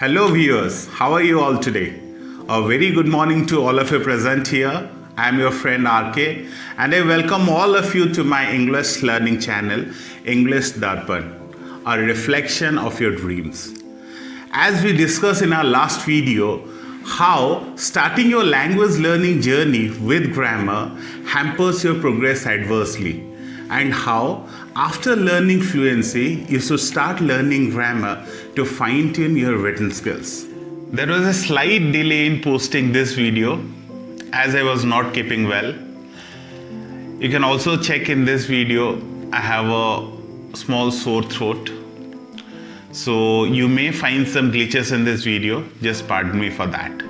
Hello viewers, how are you all today? A very good morning to all of you present here. I am your friend RK and I welcome all of you to my English learning channel, English Darpan, a reflection of your dreams. As we discussed in our last video, how starting your language learning journey with grammar hampers your progress adversely, and how after learning fluency you should start learning grammar to fine-tune your written skills. There was a slight delay in posting this video as I was not keeping well. You can also check in this video I have a small sore throat, so you may find some glitches in this video, just pardon me for that.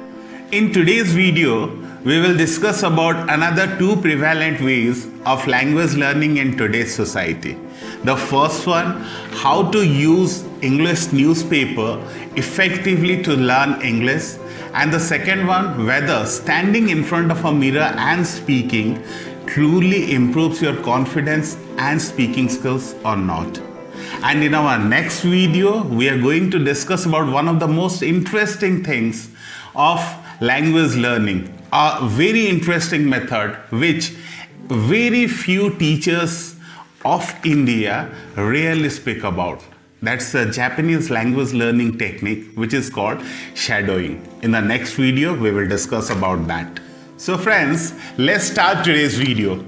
In today's video we will discuss about another two prevalent ways of language learning in today's society. The first one, how to use English newspaper effectively to learn English, and the second one, whether standing in front of a mirror and speaking truly improves your confidence and speaking skills or not. And in our next video we are going to discuss about one of the most interesting things of language learning, a very interesting method which very few teachers of India rarely speak about. That's a Japanese language learning technique which is called shadowing. In the next video we will discuss about that. So friends, let's start today's video.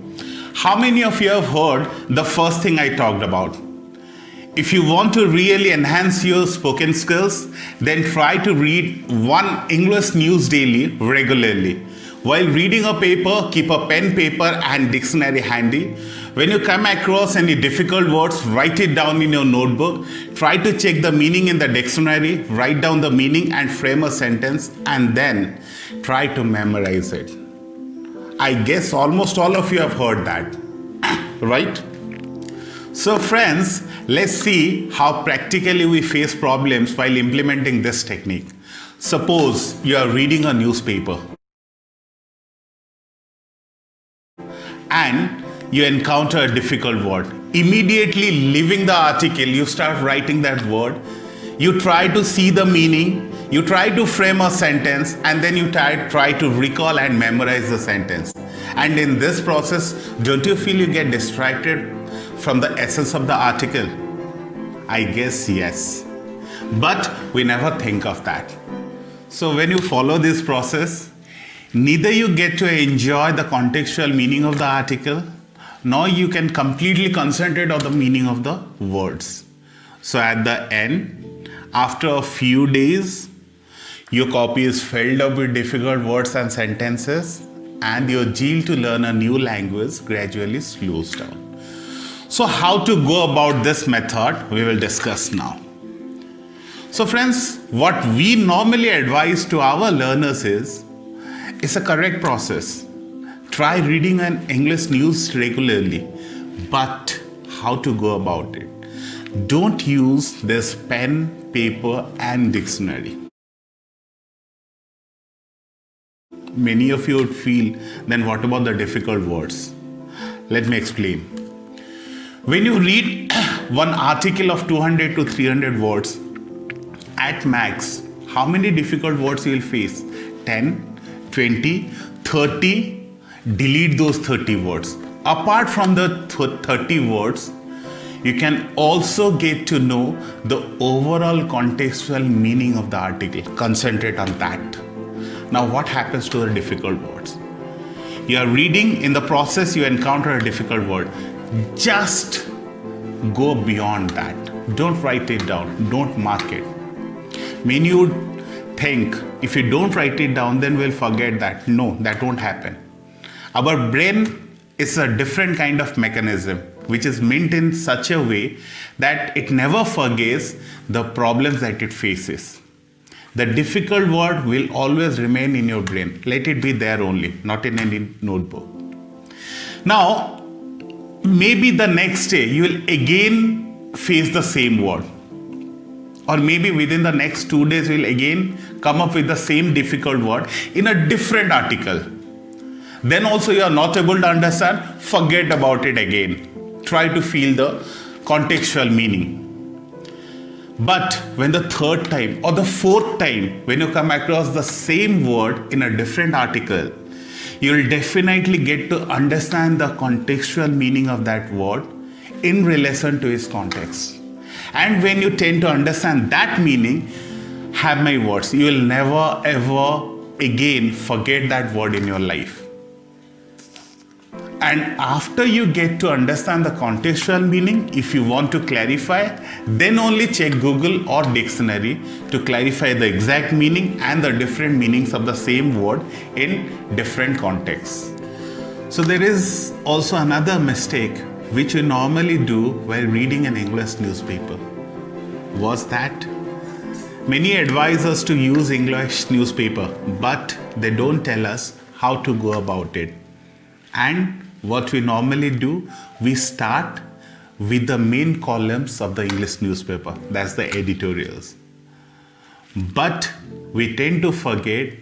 How many of you have heard the first thing I talked about? If you want to really enhance your spoken skills, then try to read one English news daily regularly. While reading a paper, keep a pen, paper and dictionary handy. When you come across any difficult words, write it down in your notebook. Try to check the meaning in the dictionary, write down the meaning and frame a sentence, and then try to memorize it. I guess almost all of you have heard that, right? So friends, let's see how practically we face problems while implementing this technique. Suppose you are reading a newspaper and you encounter a difficult word. Immediately leaving the article, you start writing that word. You try to see the meaning, you try to frame a sentence, and then you try to recall and memorize the sentence. And in this process, don't you feel you get distracted from the essence of the article? I guess yes. But we never think of that. So when you follow this process, neither you get to enjoy the contextual meaning of the article, nor you can completely concentrate on the meaning of the words. So at the end, after a few days, your copy is filled up with difficult words and sentences, and your zeal to learn a new language gradually slows down. So how to go about this method we will discuss now. So friends, what we normally advise to our learners is a correct process. Try reading an English news regularly, but how to go about it? Don't use this pen, paper and dictionary. Many of you would feel, then what about the difficult words? Let me explain. When you read one article of 200 to 300 words, at max, how many difficult words you will face? 10, 20, 30? Delete those 30 words. Apart from the 30 words, you can also get to know the overall contextual meaning of the article. Concentrate on that. Now what happens to the difficult words? You are reading, in the process you encounter a difficult word. Just go beyond that. Don't write it down. Don't mark it. Many would think if you don't write it down, then we'll forget that. No, that won't happen. Our brain is a different kind of mechanism which is meant in such a way that it never forgets the problems that it faces. The difficult word will always remain in your brain. Let it be there only, not in any notebook. Now, maybe the next day you will again face the same word. Or maybe within the next 2 days you will again come up with the same difficult word in a different article. Then also you are not able to understand, forget about it again. Try to feel the contextual meaning. But when the third time or the fourth time, when you come across the same word in a different article, you'll definitely get to understand the contextual meaning of that word in relation to its context. And when you tend to understand that meaning, have my words, you will never ever again forget that word in your life. And after you get to understand the contextual meaning, if you want to clarify, then only check Google or dictionary to clarify the exact meaning and the different meanings of the same word in different contexts. So there is also another mistake which we normally do while reading an English newspaper. Was that many advise us to use English newspaper, but they don't tell us how to go about it. And what we normally do, we start with the main columns of the English newspaper, that's the editorials. But we tend to forget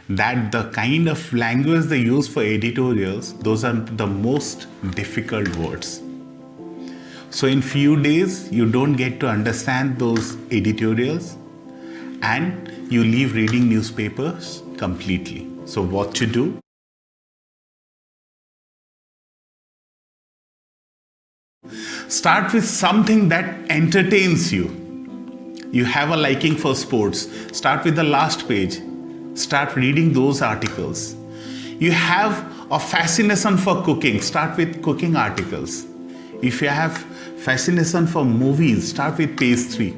that the kind of language they use for editorials, those are the most difficult words. So in few days, you don't get to understand those editorials and you leave reading newspapers completely. So what to do? Start with something that entertains you. You have a liking for sports. Start with the last page. Start reading those articles. You have a fascination for cooking. Start with cooking articles. If you have fascination for movies, start with page 3.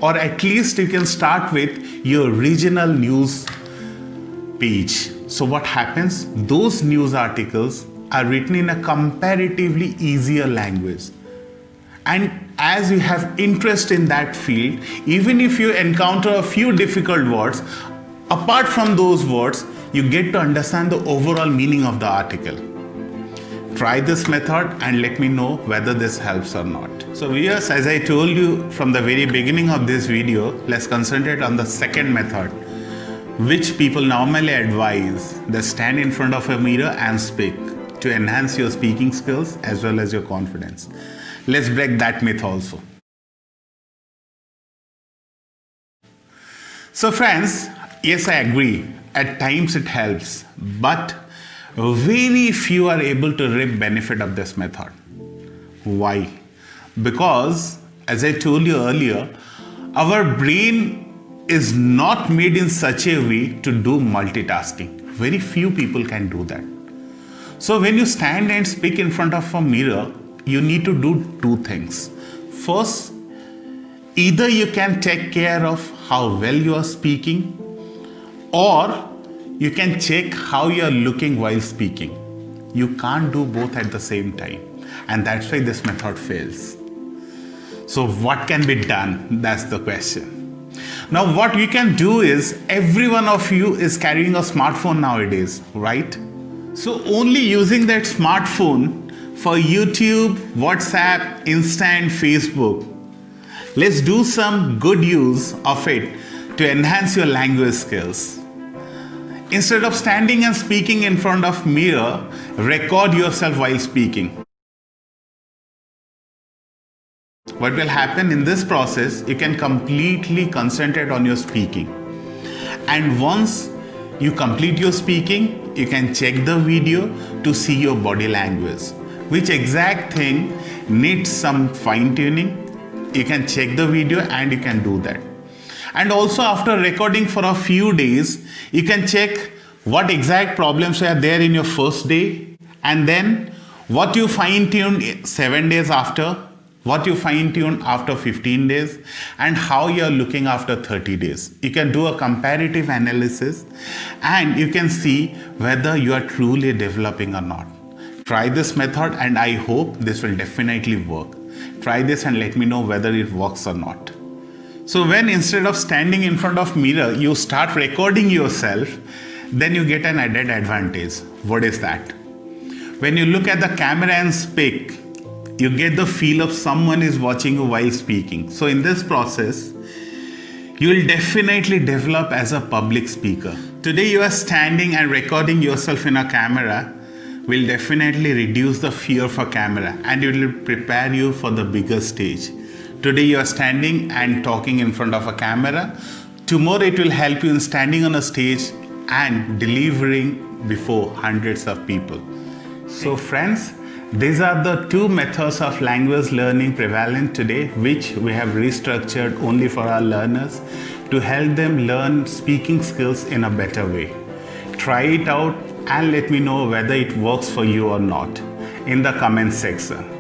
Or at least you can start with your regional news page. So what happens? Those news articles are written in a comparatively easier language. And as you have interest in that field, even if you encounter a few difficult words, apart from those words, you get to understand the overall meaning of the article. Try this method and let me know whether this helps or not. So viewers, as I told you from the very beginning of this video, let's concentrate on the second method, which people normally advise. They stand in front of a mirror and speak to enhance your speaking skills as well as your confidence. Let's break that myth also. So friends, yes, I agree. At times it helps, but very few are able to reap benefit of this method. Why? Because, as I told you earlier, our brain is not made in such a way to do multitasking. Very few people can do that. So when you stand and speak in front of a mirror, you need to do two things. First, either you can take care of how well you are speaking, or you can check how you are looking while speaking. You can't do both at the same time, and that's why this method fails. So what can be done? That's the question. Now what we can do is, every one of you is carrying a smartphone nowadays, right? So only using that smartphone for YouTube, WhatsApp, Insta and Facebook, let's do some good use of it to enhance your language skills. Instead of standing and speaking in front of mirror, record yourself while speaking. What will happen in this process, you can completely concentrate on your speaking. And once you complete your speaking, you can check the video to see your body language. Which exact thing needs some fine tuning. You can check the video and you can do that. And also after recording for a few days, you can check what exact problems are there in your first day, and then what you fine tuned 7 days after, what you fine tuned after 15 days, and how you are looking after 30 days. You can do a comparative analysis and you can see whether you are truly developing or not. Try this method and I hope this will definitely work. Try this and let me know whether it works or not. So when instead of standing in front of mirror, you start recording yourself, then you get an added advantage. What is that? When you look at the camera and speak, you get the feel of someone is watching you while speaking. So in this process, you will definitely develop as a public speaker. Today you are standing and recording yourself in a camera will definitely reduce the fear for camera and it will prepare you for the bigger stage. Today you are standing and talking in front of a camera. Tomorrow it will help you in standing on a stage and delivering before hundreds of people. So friends, these are the two methods of language learning prevalent today, which we have restructured only for our learners to help them learn speaking skills in a better way. Try it out and let me know whether it works for you or not in the comment section.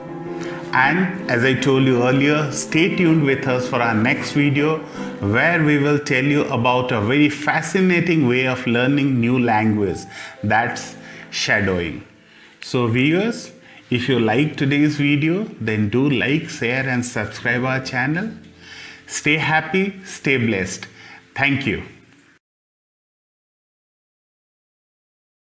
And as I told you earlier, stay tuned with us for our next video where we will tell you about a very fascinating way of learning new language, that's shadowing. So viewers, if you like today's video, then do like, share and subscribe our channel. Stay happy, stay blessed. Thank you.